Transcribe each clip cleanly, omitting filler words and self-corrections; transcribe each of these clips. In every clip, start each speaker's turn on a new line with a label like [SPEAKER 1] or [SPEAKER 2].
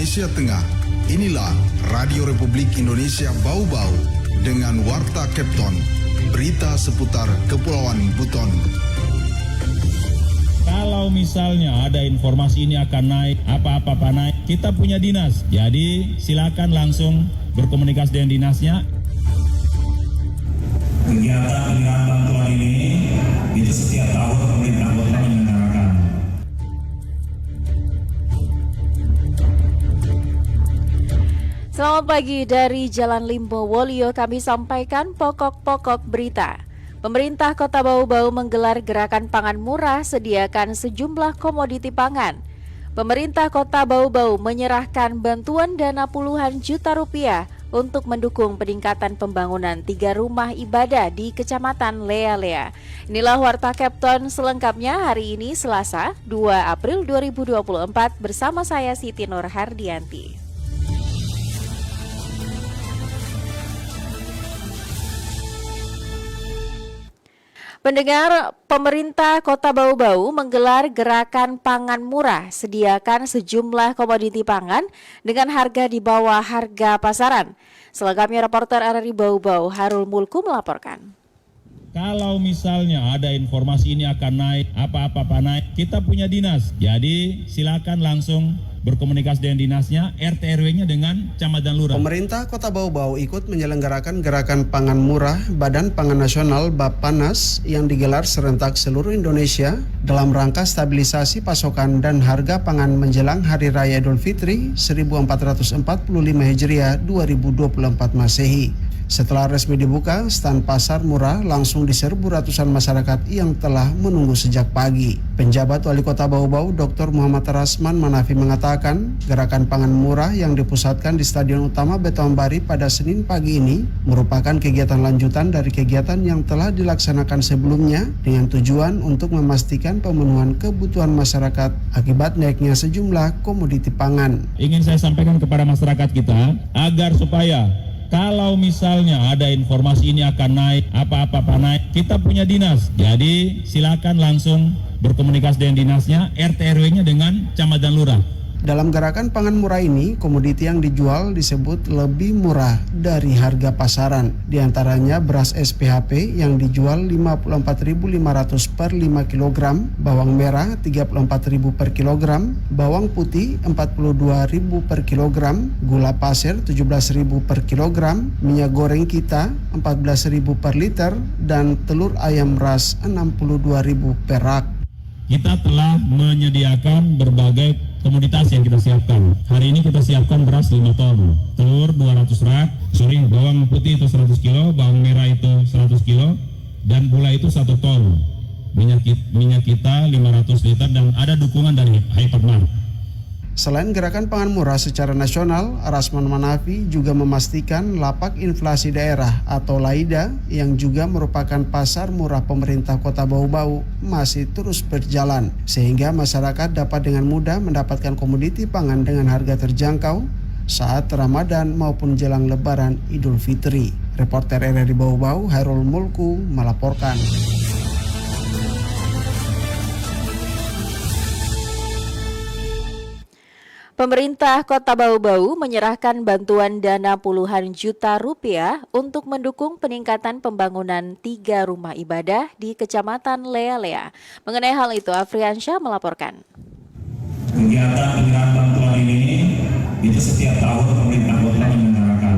[SPEAKER 1] Indonesia Tengah. Inilah Radio Republik Indonesia Bau-Bau dengan Warta Kepton, berita seputar Kepulauan Buton.
[SPEAKER 2] Kalau misalnya ada informasi ini akan naik, apa-apa naik, kita punya dinas. Jadi silakan langsung berkomunikasi dengan dinasnya.
[SPEAKER 3] Kegiatan penyerahan bantuan ini itu setiap tahun pemerintah kota menyelenggarakan.
[SPEAKER 4] Selamat pagi dari Jalan Limbo Wolio, kami sampaikan pokok-pokok berita. Pemerintah Kota Bau-Bau menggelar gerakan pangan murah, sediakan sejumlah komoditi pangan. Pemerintah Kota Bau-Bau menyerahkan bantuan dana puluhan juta rupiah untuk mendukung peningkatan pembangunan 3 rumah ibadah di Kecamatan Lea-Lea. Inilah Warta Kepton selengkapnya hari ini Selasa 2 April 2024 bersama saya Siti Nur Hardianti. Pendengar, pemerintah Kota Bau-Bau menggelar gerakan pangan murah, sediakan sejumlah komoditi pangan dengan harga di bawah harga pasaran. Selengkapnya reporter RRI Bau-Bau Harul Mulku melaporkan.
[SPEAKER 2] Kalau misalnya ada informasi ini akan naik, apa-apa naik, kita punya dinas. Jadi silakan langsung berkomunikasi dengan dinasnya, RT RW-nya dengan camat dan lurah.
[SPEAKER 5] Pemerintah Kota Bau-Bau ikut menyelenggarakan gerakan pangan murah Badan Pangan Nasional Bappanas yang digelar serentak seluruh Indonesia dalam rangka stabilisasi pasokan dan harga pangan menjelang Hari Raya Idul Fitri 1445 Hijriah 2024 Masehi. Setelah resmi dibuka, stand pasar murah langsung diserbu ratusan masyarakat yang telah menunggu sejak pagi. Penjabat Wali Kota Bau-Bau Dr. Muhammad Rasman Manafi mengatakan, gerakan pangan murah yang dipusatkan di Stadion Utama Betoambari pada Senin pagi ini merupakan kegiatan lanjutan dari kegiatan yang telah dilaksanakan sebelumnya dengan tujuan untuk memastikan pemenuhan kebutuhan masyarakat akibat naiknya sejumlah komoditi pangan.
[SPEAKER 2] Ingin saya sampaikan kepada masyarakat kita agar supaya kalau misalnya ada informasi ini akan naik, apa-apa naik, kita punya dinas. Jadi silakan langsung berkomunikasi dengan dinasnya, RT RW-nya dengan camat dan lurah.
[SPEAKER 5] Dalam gerakan pangan murah ini, komoditi yang dijual disebut lebih murah dari harga pasaran. Di antaranya beras SPHP yang dijual 54.500 per 5 kg, bawang merah 34.000 per kilogram, bawang putih 42.000 per kilogram, gula pasir 17.000 per kilogram, minyak goreng kita 14.000 per liter, dan telur ayam ras 62.000 per rak.
[SPEAKER 2] Kita telah menyediakan berbagai komoditas yang kita siapkan. Hari ini kita siapkan beras 5 ton, telur 200 rak, bawang putih itu 100 kilo, bawang merah itu 100 kilo, dan gula itu 1 ton. Minyak kita 500 liter dan ada dukungan dari Hypermart.
[SPEAKER 5] Selain gerakan pangan murah secara nasional, Rasman Manafi juga memastikan lapak inflasi daerah atau LAIDA yang juga merupakan pasar murah pemerintah Kota Bau-Bau masih terus berjalan sehingga masyarakat dapat dengan mudah mendapatkan komoditi pangan dengan harga terjangkau saat Ramadan maupun jelang Lebaran Idul Fitri. Reporter RRI Bau-Bau Harul Mulku melaporkan.
[SPEAKER 4] Pemerintah Kota Bau-Bau menyerahkan bantuan dana puluhan juta rupiah untuk mendukung peningkatan pembangunan 3 rumah ibadah di Kecamatan Lea-Lea. Mengenai hal itu, Afriansyah melaporkan.
[SPEAKER 3] Kegiatan penyerahan bantuan ini itu setiap tahun pemerintah kota menyelenggarakan.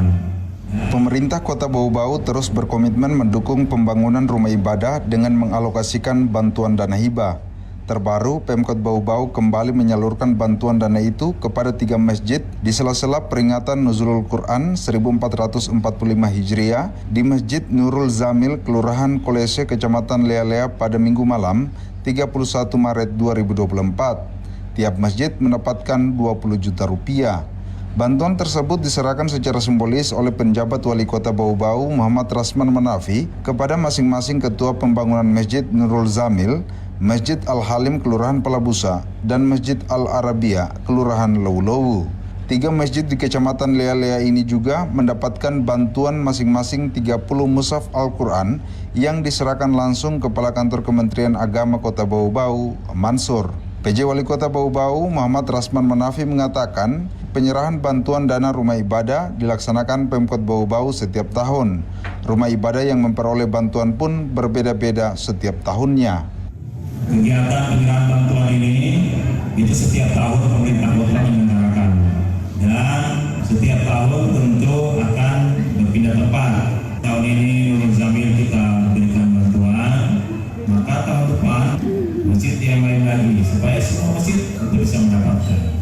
[SPEAKER 6] Pemerintah Kota Bau-Bau terus berkomitmen mendukung pembangunan rumah ibadah dengan mengalokasikan bantuan dana hibah. Terbaru, Pemkot Bau-Bau kembali menyalurkan bantuan dana itu kepada 3 masjid di sela-sela peringatan Nuzulul Quran 1445 Hijriah di Masjid Nurul Zamil, Kelurahan Kolese, Kecamatan Lea-Lea pada Minggu malam 31 Maret 2024. Tiap masjid mendapatkan 20 juta rupiah. Bantuan tersebut diserahkan secara simbolis oleh penjabat Wali Kota Bau-Bau Muhammad Rasman Manafi kepada masing-masing Ketua Pembangunan Masjid Nurul Zamil, Masjid Al-Halim Kelurahan Palabusa, dan Masjid Al-Arabia Kelurahan Lowu-Lowu. 3 masjid di Kecamatan Lea-Lea ini juga mendapatkan bantuan masing-masing 30 mushaf Al-Quran yang diserahkan langsung Kepala Kantor Kementerian Agama Kota Bau-Bau, Mansur. PJ Wali Kota Bau-Bau Muhammad Rasman Manafi mengatakan penyerahan bantuan dana rumah ibadah dilaksanakan Pemkot Bau-Bau setiap tahun. Rumah ibadah yang memperoleh bantuan pun berbeda-beda setiap tahunnya.
[SPEAKER 3] Kegiatan penyerahan bantuan ini itu setiap tahun pemerintah kota menyelenggarakan, dan setiap tahun tentu akan berpindah tempat. Tahun ini Nurul Zamil kita berikan bantuan, maka tahun depan masjid yang lain lagi supaya semua masjid itu bisa mendapatkan.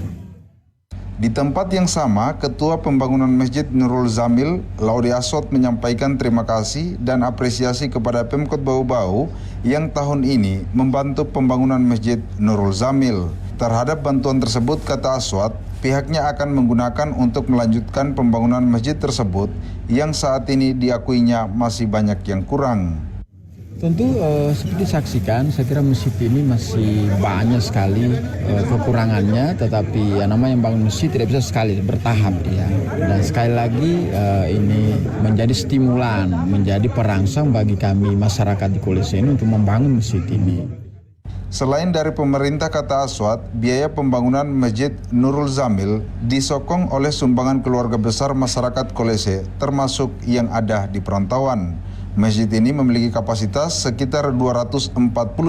[SPEAKER 6] Di tempat yang sama, Ketua Pembangunan Masjid Nurul Zamil, Laudi Asot, menyampaikan terima kasih dan apresiasi kepada Pemkot Bau-Bau yang tahun ini membantu pembangunan Masjid Nurul Zamil. Terhadap bantuan tersebut, kata Aswat, pihaknya akan menggunakan untuk melanjutkan pembangunan masjid tersebut yang saat ini diakuinya masih banyak yang kurang.
[SPEAKER 7] Tentu seperti disaksikan, saya kira masjid ini masih banyak sekali kekurangannya, tetapi yang namanya bangun masjid tidak bisa sekali, bertahap ya. Dan sekali lagi ini menjadi stimulan, menjadi perangsang bagi kami masyarakat di Kolese ini untuk membangun masjid ini.
[SPEAKER 6] Selain dari pemerintah, kata Aswat, biaya pembangunan Masjid Nurul Zamil disokong oleh sumbangan keluarga besar masyarakat Kolese, termasuk yang ada di perantauan. Masjid ini memiliki kapasitas sekitar 240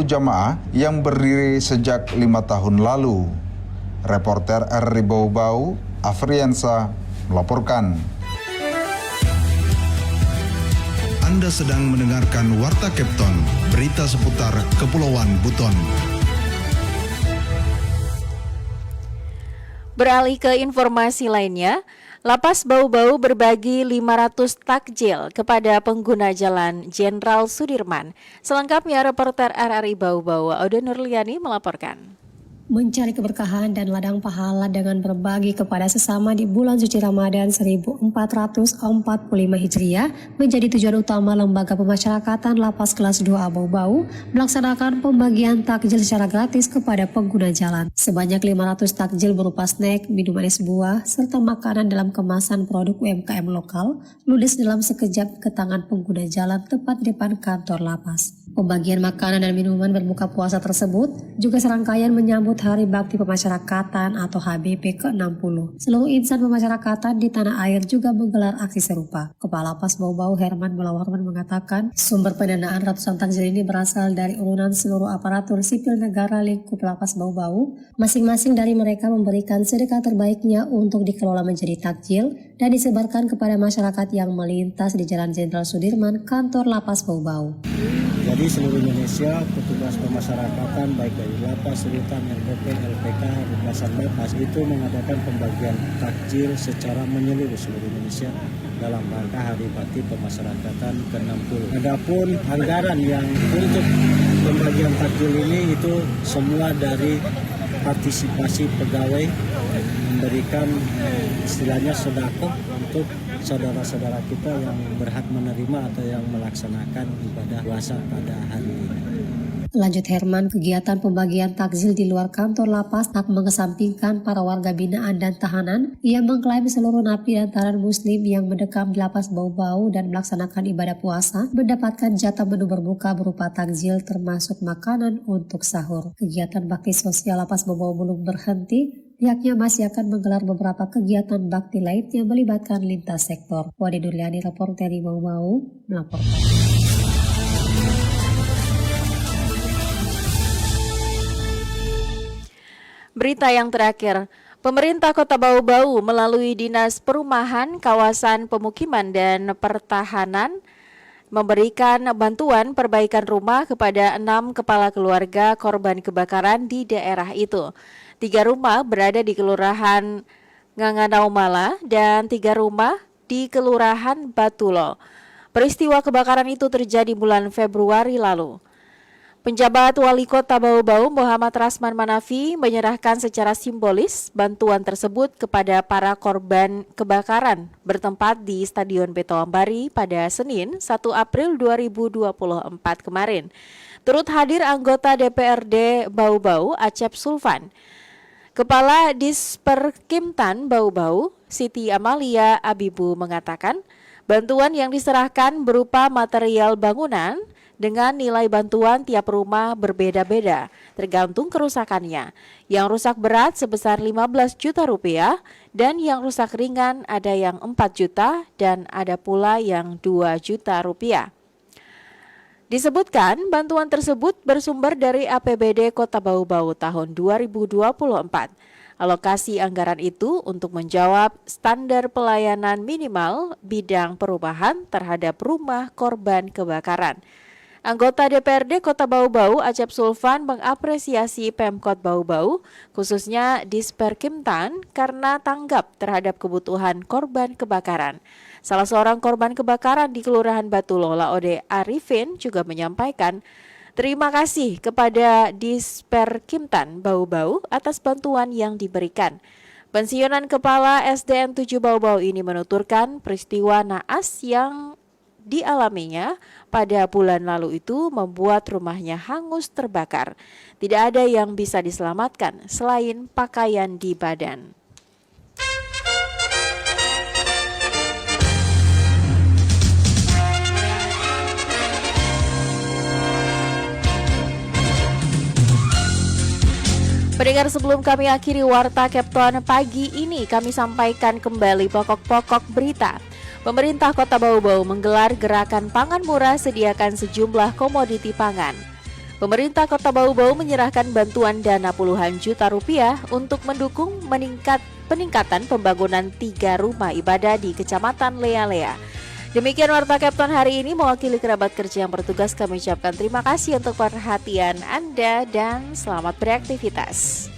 [SPEAKER 6] jamaah yang berdiri sejak 5 tahun lalu. Reporter RRI Bau-Bau, Afriansa, melaporkan.
[SPEAKER 1] Anda sedang mendengarkan Warta Kepton, berita seputar Kepulauan Buton.
[SPEAKER 4] Beralih ke informasi lainnya, Lapas Bau-Bau berbagi 500 takjil kepada pengguna jalan Jenderal Sudirman. Selengkapnya reporter RRI Bau-Bau, Aude Nurliani melaporkan.
[SPEAKER 8] Mencari keberkahan dan ladang pahala dengan berbagi kepada sesama di bulan suci Ramadan 1445 Hijriah menjadi tujuan utama Lembaga Pemasyarakatan Lapas Kelas 2A Bau-Bau melaksanakan pembagian takjil secara gratis kepada pengguna jalan. Sebanyak 500 takjil berupa snack, minuman es buah, serta makanan dalam kemasan produk UMKM lokal ludes dalam sekejap ke tangan pengguna jalan tepat di depan kantor lapas. Pembagian makanan dan minuman berbuka puasa tersebut juga serangkaian menyambut Hari Bakti Pemasyarakatan atau HBP ke-60. Seluruh insan pemasyarakatan di tanah air juga menggelar aksi serupa. Kepala Lapas Bau-Bau Herman Mulawarman mengatakan sumber pendanaan ratusan takjil ini berasal dari urunan seluruh aparatur sipil negara lingkup Lapas Bau-Bau. Masing-masing dari mereka memberikan sedekah terbaiknya untuk dikelola menjadi takjil dan disebarkan kepada masyarakat yang melintas di Jalan Jenderal Sudirman, kantor Lapas Bau-Bau.
[SPEAKER 9] Jadi seluruh Indonesia, petugas pemasyarakatan baik dari Lapas, Rutan, LPP, LPK, Rutan Lapas itu mengadakan pembagian takjil secara menyeluruh seluruh Indonesia dalam rangka Hari Bakti Pemasyarakatan ke-60. Adapun anggaran yang untuk pembagian takjil ini itu semua dari partisipasi pegawai memberikan istilahnya sedekah untuk saudara-saudara kita yang berhak menerima atau yang melaksanakan ibadah puasa pada hari ini.
[SPEAKER 8] Lanjut Herman, kegiatan pembagian takjil di luar kantor lapas tak mengesampingkan para warga binaan dan tahanan yang mengklaim seluruh napi dan tahanan muslim yang mendekam di Lapas Bau-Bau dan melaksanakan ibadah puasa mendapatkan jatah menu berbuka berupa takjil termasuk makanan untuk sahur. Kegiatan bakti sosial Lapas Bau-Bau belum berhenti. Pihaknya masih akan menggelar beberapa kegiatan bakti lain yang melibatkan lintas sektor. Wade Nurliani, reporter dari Bau-Bau, melaporkan.
[SPEAKER 4] Berita yang terakhir, pemerintah Kota Bau-Bau melalui Dinas Perumahan, Kawasan Pemukiman dan Pertahanan memberikan bantuan perbaikan rumah kepada 6 kepala keluarga korban kebakaran di daerah itu. 3 rumah berada di Kelurahan Nganganaumala dan 3 rumah di Kelurahan Batulo. Peristiwa kebakaran itu terjadi bulan Februari lalu. Penjabat Wali Kota Bau-Bau Muhammad Rasman Manafi menyerahkan secara simbolis bantuan tersebut kepada para korban kebakaran bertempat di Stadion Beto Ambari pada Senin 1 April 2024 kemarin. Turut hadir anggota DPRD Bau-Bau Acep Sulfan, Kepala Disperkimtan Bau-Bau Siti Amalia Abibu mengatakan bantuan yang diserahkan berupa material bangunan dengan nilai bantuan tiap rumah berbeda-beda tergantung kerusakannya. Yang rusak berat sebesar 15 juta rupiah Dan yang rusak ringan ada yang 4 juta dan ada pula yang 2 juta rupiah. Disebutkan bantuan tersebut bersumber dari APBD Kota Bau-Bau tahun 2024. Alokasi anggaran itu untuk menjawab standar pelayanan minimal bidang perumahan terhadap rumah korban kebakaran. Anggota DPRD Kota Bau-Bau Acep Sulfan mengapresiasi Pemkot Bau-Bau, khususnya Disperkimtan, karena tanggap terhadap kebutuhan korban kebakaran. Salah seorang korban kebakaran di Kelurahan Batu Lola Ode Arifin juga menyampaikan terima kasih kepada Disperkimtan Bau-Bau atas bantuan yang diberikan. Pensiunan Kepala SDN 7 Bau-Bau ini menuturkan peristiwa naas yang dialaminya pada bulan lalu itu membuat rumahnya hangus terbakar. Tidak ada yang bisa diselamatkan selain pakaian di badan. Pendengar, sebelum kami akhiri Warta Kepton pagi ini, kami sampaikan kembali pokok-pokok berita. Pemerintah Kota Bau-Bau menggelar gerakan pangan murah sediakan sejumlah komoditi pangan. Pemerintah Kota Bau-Bau menyerahkan bantuan dana puluhan juta rupiah untuk mendukung peningkatan pembangunan 3 rumah ibadah di Kecamatan Lea-Lea. Demikian Warta Kepton hari ini, mewakili kerabat kerja yang bertugas kami ucapkan terima kasih untuk perhatian Anda dan selamat beraktivitas.